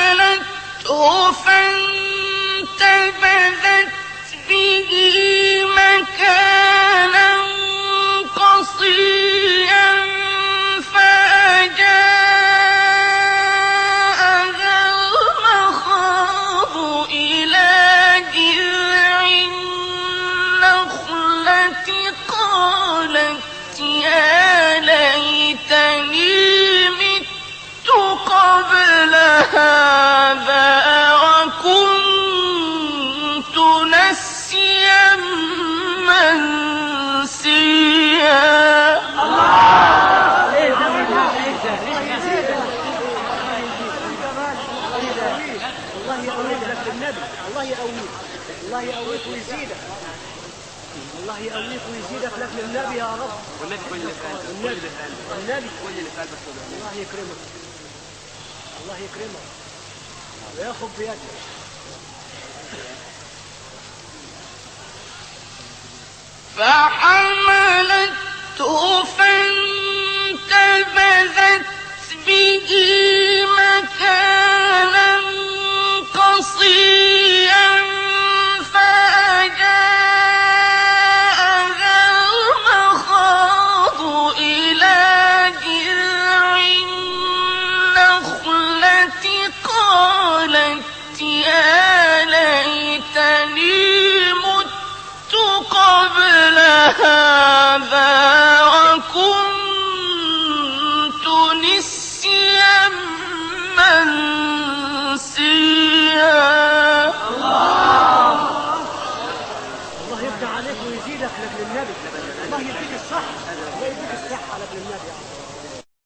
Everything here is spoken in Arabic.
فحملته فانتبذت به مكانا قصيا فأجاءها المخاض إلى جذع النخلة قالت يا ليتني مت قبل هذا وكنت نسيا منسيا. الله يقويك ويزيدك، الله يقويك ويزيدك لك للنبي يا رب. والنبي كل اللي في قلبك، كل اللي في قلبك، النبي كل اللي في قلبك. الله يكرمك، الله يكرمك وياخذ بيدك. فحملته فانتبذت به مكانا قصيا فأجاءها المخاض إلى جذع النخلة قالت يا ليتني مت قبل هذا وكنت نسيا منسيا. الله يفتح عليك ويزيدك لك للنبي، الله يديك الصحة، الله يديك الصحة لك للنبي.